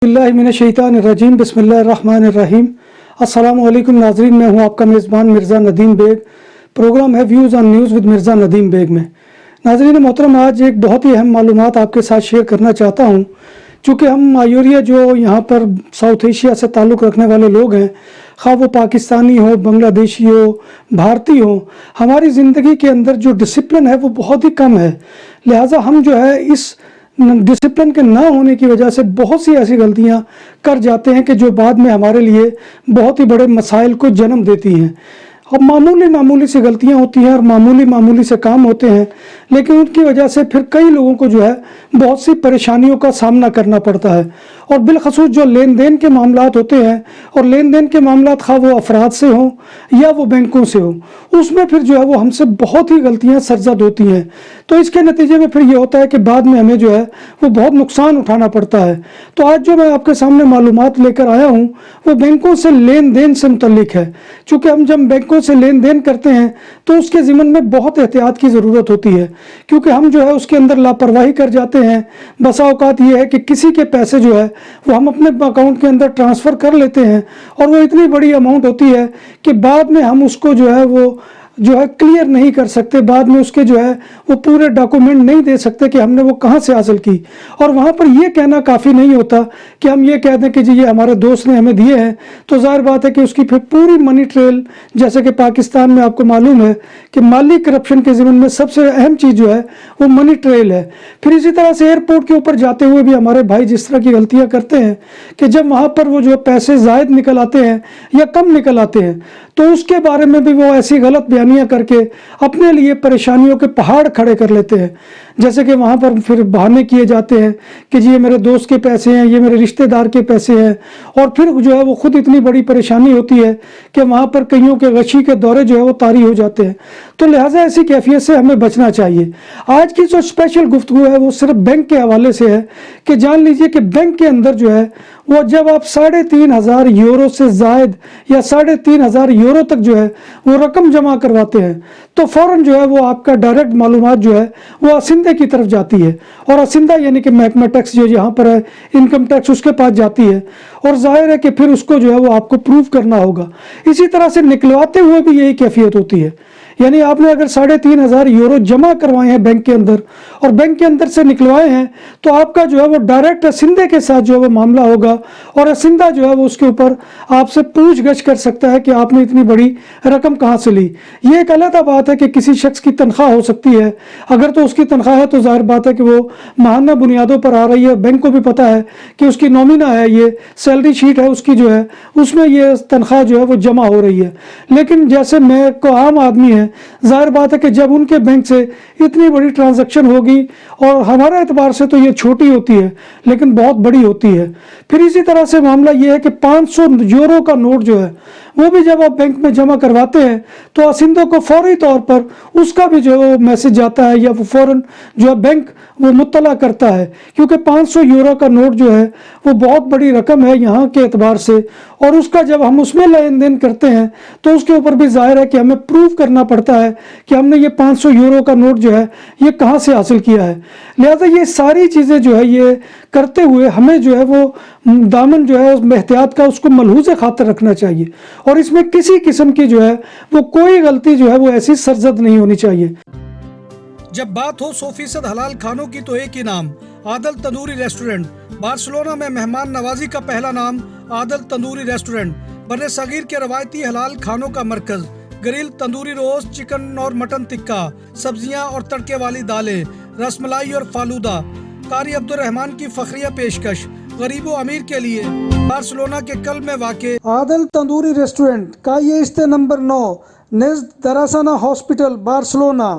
बिस्मिल्लाहिर्रहमानिर्रहीम बिस्मिल्लाहिर्रहमानिर्रहीम। अस्सलाम वालेकुम नाज़रीन, मैं हूं आपका मेज़बान मिर्ज़ा नदीम बेग। प्रोग्राम है views on news with Mirza Nadeem Baig में। नाज़रीन मोहतरम, आज एक बहुत ही अहम मालूमात आपके साथ शेयर करना चाहता हूं। चूँकि हम मायूरिया जो यहाँ पर साउथ एशिया से ताल्लुक़ रखने वाले लोग हैं, ख़्वाह वो पाकिस्तानी हो, बांग्लादेशी हो, भारतीय हो, हमारी ज़िंदगी के अंदर जो डिसिप्लिन है वो बहुत ही कम है। लिहाजा हम जो है इस डिसिप्लिन के ना होने की वजह से बहुत सी ऐसी गलतियां कर जाते हैं कि जो बाद में हमारे लिए बहुत ही बड़े मसाइल को जन्म देती हैं। अब मामूली सी गलतियां होती हैं और मामूली से काम होते हैं, लेकिन उनकी वजह से फिर कई लोगों को जो है बहुत सी परेशानियों का सामना करना पड़ता है। और बिलखसूस जो लेन देन के मामलात होते हैं, और लेन देन के मामलात खा वो अफराद से हों या वो बैंकों से हो, उसमें फिर जो है वो हमसे बहुत ही गलतियां सरजद होती हैं। तो इसके नतीजे में फिर ये होता है कि बाद में हमें जो है वो बहुत नुकसान उठाना पड़ता है। तो आज जो मैं आपके सामने मालूमात लेकर आया हूँ वो बैंकों से लेन देन से मुतल्लिक है। चूँकि हम जब बैंकों से लेन देन करते हैं तो उसके ज़िम्मन में बहुत एहतियात की ज़रूरत होती है, क्योंकि हम जो है उसके अंदर लापरवाही कर जाते हैं। बसा औकात ये है कि किसी के पैसे जो है वो हम अपने अकाउंट के अंदर ट्रांसफ़र कर लेते हैं, और वो इतनी बड़ी अमाउंट होती है कि बाद में हम उसको जो है वो क्लियर नहीं कर सकते। बाद में उसके जो है वो पूरे डॉक्यूमेंट नहीं दे सकते कि हमने वो कहाँ से हासिल की। और वहाँ पर ये कहना काफ़ी नहीं होता कि हम ये कह दें कि जी ये हमारे दोस्त ने हमें दिए हैं, तो ज़ाहिर बात है कि उसकी फिर पूरी मनी ट्रेल, जैसे कि पाकिस्तान में आपको मालूम है कि माली करप्शन के ज़िम्मन में सबसे अहम चीज़ जो है वो मनी ट्रेल है। फिर इसी तरह से एयरपोर्ट के ऊपर जाते हुए भी हमारे भाई जिस तरह की गलतियाँ करते हैं कि जब वहाँ पर वो जो पैसे ज़ायद निकल आते हैं या कम निकल आते हैं, तो उसके बारे में भी वो ऐसी गलत बयानियाँ करके अपने लिए परेशानियों के पहाड़ खड़े कर लेते हैं। जैसे कि वहाँ पर फिर बहाने किए जाते हैं कि जी ये मेरे दोस्त के पैसे हैं, ये मेरे रिश्तेदार के पैसे हैं, और फिर जो है वो खुद इतनी बड़ी परेशानी होती है कि वहाँ पर कईयों के गशी के दौरे जो है वो तारी हो जाते हैं। तो लिहाजा ऐसी कैफियत से हमें बचना चाहिए। आज की जो स्पेशल गुफ्तगू है वो सिर्फ बैंक के हवाले से है कि जान लीजिए कि बैंक के अंदर जो है वो जब आप 3,500 यूरो से ज़ायद या 3,500 यूरो तक जो है वो रकम जमा करवाते हैं, तो फ़ौरन जो है वो आपका डायरेक्ट मालूमात जो है वो असिंदे की तरफ जाती है। और असिंदा यानी कि महकमा टैक्स जो यहाँ पर है, इनकम टैक्स, उसके पास जाती है। और जाहिर है कि फिर उसको जो है वो आपको प्रूव करना होगा। इसी तरह से निकलवाते हुए भी यही कैफियत होती है। यानी आपने अगर 3,500 यूरो जमा करवाए हैं बैंक के अंदर और बैंक के अंदर से निकलवाए हैं, तो आपका जो है वो डायरेक्ट असिंदे के साथ जो है वो मामला होगा, और असिंदा जो है वो उसके ऊपर आपसे पूछ गछ कर सकता है कि आपने इतनी बड़ी रकम कहाँ से ली। ये एक अलग बात है कि किसी शख्स की तनख्वाह हो सकती है, अगर तो उसकी तनख्वाह है तो जाहिर बात है कि वो माहाना बुनियादों पर आ रही है। बैंक को भी पता है कि उसकी नॉमिना है, ये सैलरी शीट है उसकी जो है उसमें ये तनख्वाह जो है वो जमा हो रही है। लेकिन जैसे मैं को आम आदमी है, जाहिर बात है कि जब उनके बैंक से इतनी बड़ी ट्रांजैक्शन होगी, और हमारे एतबार से तो ये छोटी होती है लेकिन बहुत बड़ी होती है। फिर इसी तरह से मामला ये है कि 500 यूरो का नोट जो है वो भी जब आप बैंक में जमा करवाते हैं तो असिंदों को फौरी तौर पर उसका भी जो है मैसेज आता है, या वो फ़ौरन जो है बैंक वो मुत्तला करता है, क्योंकि 500 यूरो का नोट जो है वो बहुत बड़ी रकम है यहाँ के एतबार से। और उसका जब हम उसमें लेन देन करते हैं तो उसके ऊपर भी जाहिर है कि हमें प्रूव करना पड़ता है कि हमने ये 500 यूरो का नोट जो है ये कहाँ से हासिल किया है। लिहाजा ये सारी चीज़ें जो है ये करते हुए हमें जो है वो दामन जो है उस एहतियात का उसको मलहूज़ खातर रखना चाहिए, और इसमें किसी किस्म की जो है वो कोई गलती जो है वो ऐसी सरजद नहीं होनी चाहिए। जब बात हो 100% हलाल खानों की तो एक ही नाम, आदल तंदूरी रेस्टोरेंट। बार्सिलोना में मेहमान नवाजी का पहला नाम आदल तंदूरी रेस्टोरेंट। बर्रे सगीर के रवायती हलाल खानों का मरकज, ग्रिल, तंदूरी रोस्ट, चिकन और मटन टिक्का, सब्जियां और तड़के वाली दालें, रसमलाई और फालूदा। कारी अब्दुर्रहमान की फखरिया पेशकश गरीबो अमीर के लिए। बार्सिलोना के कल्ब में वाक़े आदल तंदूरी रेस्टोरेंट का ये इस्ते नंबर 9 नेज़्द दरासाना हॉस्पिटल बार्सिलोना।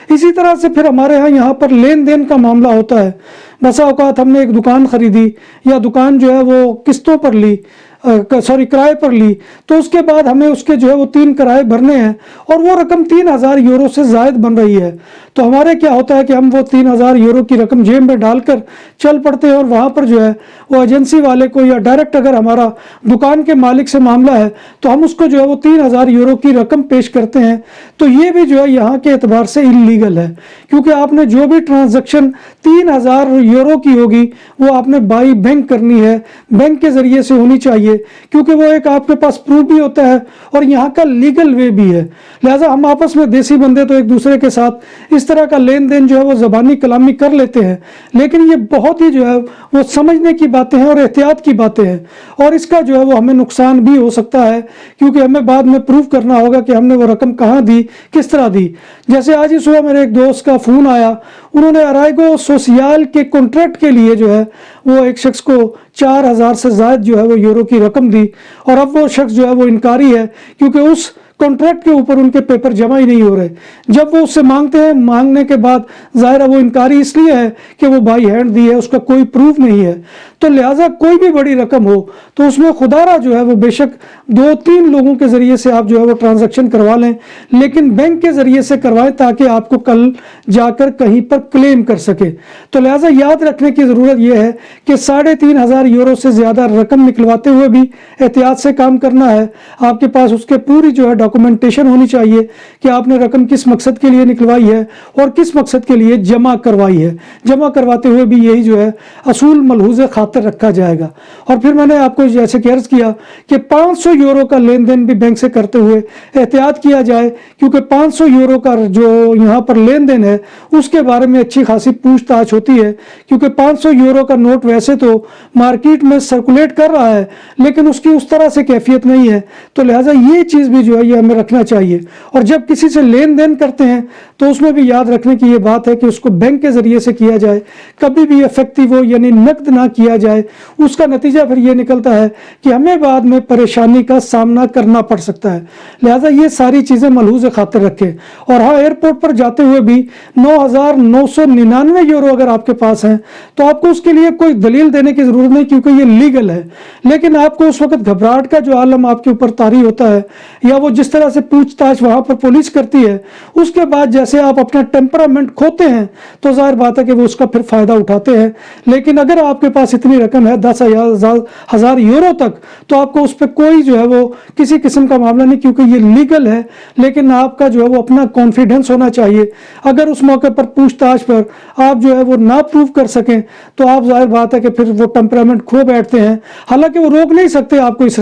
इसी तरह से फिर हमारे यहाँ पर लेन देन का मामला होता है। बसा औकात हमने एक दुकान ख़रीदी या दुकान जो है वो किस्तों पर ली, کرائے پر لی تو اس کے بعد ہمیں اس کے جو ہے وہ 3 کرائے بھرنے ہیں اور وہ رقم 3000 یورو سے زائد بن رہی ہے. تو ہمارے کیا ہوتا ہے کہ ہم وہ 3000 یورو کی رقم جیب میں ڈال کر چل پڑتے ہیں اور وہاں پر جو ہے وہ ایجنسی والے کو یا ڈائریکٹ اگر ہمارا دکان کے مالک سے معاملہ ہے تو ہم اس کو جو ہے وہ 3000 یورو کی رقم پیش کرتے ہیں. تو یہ بھی جو ہے یہاں کے اعتبار سے انلیگل ہے, کیونکہ آپ نے جو بھی ٹرانزیکشن 3000 یورو کی ہوگی وہ آپ نے بائی بینک کرنی ہے, بینک کے ذریعے سے ہونی چاہیے, کیونکہ وہ ایک آپ کے پاس پروف بھی ہوتا ہے اور یہاں کا لیگل وے بھی ہے. لہٰذا ہم آپس میں دیسی بندے تو ایک دوسرے کے ساتھ اس طرح کا لین دین جو ہے وہ زبانی کلامی کر لیتے ہیں, لیکن یہ بہت ہی جو ہے وہ سمجھنے کی باتیں ہیں اور احتیاط کی باتیں ہیں, اور اس کا جو ہے وہ ہمیں نقصان بھی ہو سکتا ہے کیونکہ ہمیں بعد میں پروف کرنا ہوگا کہ ہم نے وہ رقم کہاں دی, کس طرح دی. جیسے آج ہی صبح میرے ایک دوست کا فون آیا, انہوں نے ارائیگو سوسیال کے کنٹریکٹ کے لیے جو ہے وہ ایک شخص کو 4000 سے زائد جو ہے وہ یورو کی رقم دی, اور اب وہ شخص جو ہے وہ انکاری ہے کیونکہ اس کانٹریکٹ کے اوپر ان کے پیپر جمع ہی نہیں ہو رہے. جب وہ اس سے مانگتے ہیں, مانگنے کے بعد ظاہر ہے وہ انکاری اس لیے ہے کہ وہ بائی ہینڈ دی ہے, اس کا کوئی پروف نہیں ہے. تو لہٰذا کوئی بھی بڑی رقم ہو تو اس میں خدا را جو ہے وہ بے شک 2-3 لوگوں کے ذریعے سے آپ جو ہے وہ ٹرانزیکشن کروا لیں, لیکن بینک کے ذریعے سے کروائیں تاکہ آپ کو کل جا کر کہیں پر کلیم کر سکے. تو لہٰذا یاد رکھنے کی ضرورت یہ ہے کہ 3500 یورو سے زیادہ رقم نکلواتے ہوئے بھی احتیاط سے کام کرنا ہے. آپ کے پاس اس کے پوری جو ہے ڈاکومنٹیشن ہونی چاہیے کہ آپ نے رقم کس مقصد کے لیے نکلوائی ہے اور کس مقصد کے لیے جمع کروائی ہے. جمع کرواتے ہوئے بھی یہی جو ہے اصول ملحوظ خاطر رکھا جائے گا. اور پھر میں نے آپ کو جیسے کہ عرض کیا کہ 500 یورو کا لین دین بھی بینک سے کرتے ہوئے احتیاط کیا جائے, کیونکہ 500 یورو کا جو یہاں پر لین دین ہے اس کے بارے میں اچھی خاصی پوچھ تاچھ ہوتی ہے, کیونکہ 500 یورو کا نوٹ ویسے تو مارکیٹ میں سرکولیٹ کر رہا ہے لیکن اس کی اس طرح سے کیفیت نہیں ہے. تو لہٰذا یہ چیز بھی جو ہے یہ ہمیں رکھنا چاہیے. اور جب کسی سے لین دین کرتے ہیں تو اس میں بھی یاد رکھنے کی یہ بات ہے کہ اس کو بینک کے ذریعے سے کیا جائے, کبھی بھی افیکٹو ہو یعنی نقد نہ کیا جائے. اس کا نتیجہ پھر یہ نکلتا ہے کہ ہمیں بعد میں پریشانی کا سامنا کرنا پڑ سکتا ہے. لہٰذا یہ ساری چیزیں ملحوظ خاطر رکھیں. اور ہاں, ایئرپورٹ پر جاتے ہوئے بھی 9999 یورو اگر آپ کے پاس ہیں تو آپ کو اس کے لیے کوئی دلیل دینے کی ضرورت نہیں, کیونکہ یہ لیگل ہے. لیکن آپ کو اس وقت گھبراہٹ کا جو عالم آپ کے اوپر طاری ہوتا ہے یا وہ جس طرح سے پوچھ تاچھ وہاں پر پولیس کرتی ہے, اس کے بعد جیسے آپ اپنا ٹیمپرامنٹ کھوتے ہیں تو ظاہر بات ہے کہ وہ اس کا پھر فائدہ اٹھاتے ہیں. لیکن اگر آپ کے پاس اتنی رقم ہے 10,000 یورو تک, تو آپ کو اس پہ کوئی جو ہے وہ کسی قسم کا معاملہ نہیں, کیونکہ یہ لیگل ہے. لیکن آپ کا جو ہے وہ اپنا کانفیڈنس ہونا چاہیے. اگر اس موقع پر پوچھ تاچھ پر آپ جو ہے وہ نہ پروو کر سکیں تو آپ ظاہر بات ہے کہ پھر وہ ٹیمپرامنٹ کھو بیٹھتے ہیں. حالانکہ وہ روک نہیں سکتے آپ کو اس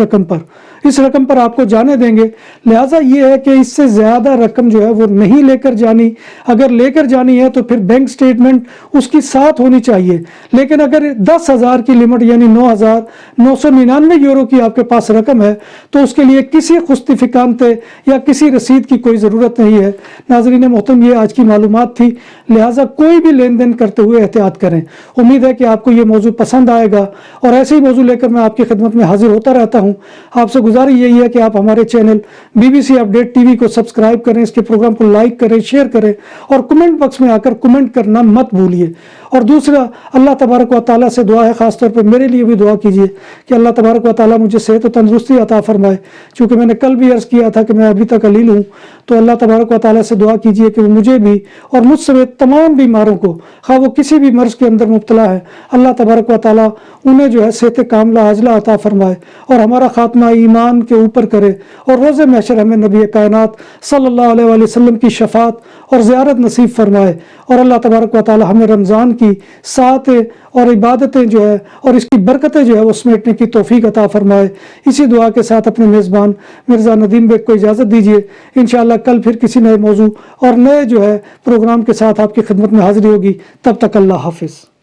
رقم پر آپ کو جانے دیں گے. لہٰذا یہ ہے کہ اس سے زیادہ رقم جو ہے وہ نہیں لے کر جانی. اگر لے کر جانی ہے تو پھر بینک سٹیٹمنٹ اس کی ساتھ ہونی چاہیے. لیکن اگر 10,000 کی لمٹ یعنی 9,999 یورو کی آپ کے پاس رقم ہے تو اس کے لیے کسی خستفکانتے یا کسی رسید کی کوئی ضرورت نہیں ہے. ناظرین محترم, یہ آج کی معلومات تھی. لہٰذا کوئی بھی لین دین کرتے ہوئے احتیاط کریں. امید ہے کہ آپ کو یہ موضوع پسند آئے گا اور ایسے ہی موضوع لے کر میں آپ کی خدمت میں حاضر ہوتا رہتا ہوں. آپ سے گزارش یہی ہے کہ آپ ہمارے channel BBC update T V کو سبسکرائب کریں, اس کے پروگرام کو لائک کریں, شیئر کریں اور کمنٹ باکس میں آ کر کمنٹ کرنا مت بھولیے. اور دوسرا, اللہ تبارک و تعالیٰ سے دعا ہے, خاص طور پر میرے لیے بھی دعا کیجیے کہ اللہ تبارک و تعالیٰ مجھے صحت و تندرستی عطا فرمائے. چونکہ میں نے کل بھی عرض کیا تھا کہ میں ابھی تک علیل ہوں, تو اللہ تبارک و تعالیٰ سے دعا کیجیے کہ وہ مجھے بھی اور مجھ سمیت تمام بیماروں کو, خواہ وہ کسی بھی مرض کے اندر مبتلا ہے, اللہ تبارک و تعالیٰ انہیں جو ہے صحت کاملہ عاجلہ عطا فرمائے اور ہمارا خاتمہ ایمان کے اوپر کرے. اور روز محشر ہمیں نبی کائنات صلی اللہ علیہ وآلہ وسلم کی شفاعت اور زیارت نصیب فرمائے. اور اللہ تبارک و تعالیٰ ہمیں رمضان کی ساعتیں اور عبادتیں جو ہے اور اس کی برکتیں جو ہے وہ سمیٹنے کی توفیق عطا فرمائے. اسی دعا کے ساتھ اپنے میزبان مرزا ندیم بیگ کو اجازت دیجیے. انشاءاللہ کل پھر کسی نئے موضوع اور نئے جو ہے پروگرام کے ساتھ آپ کی خدمت میں حاضری ہوگی. تب تک اللہ حافظ.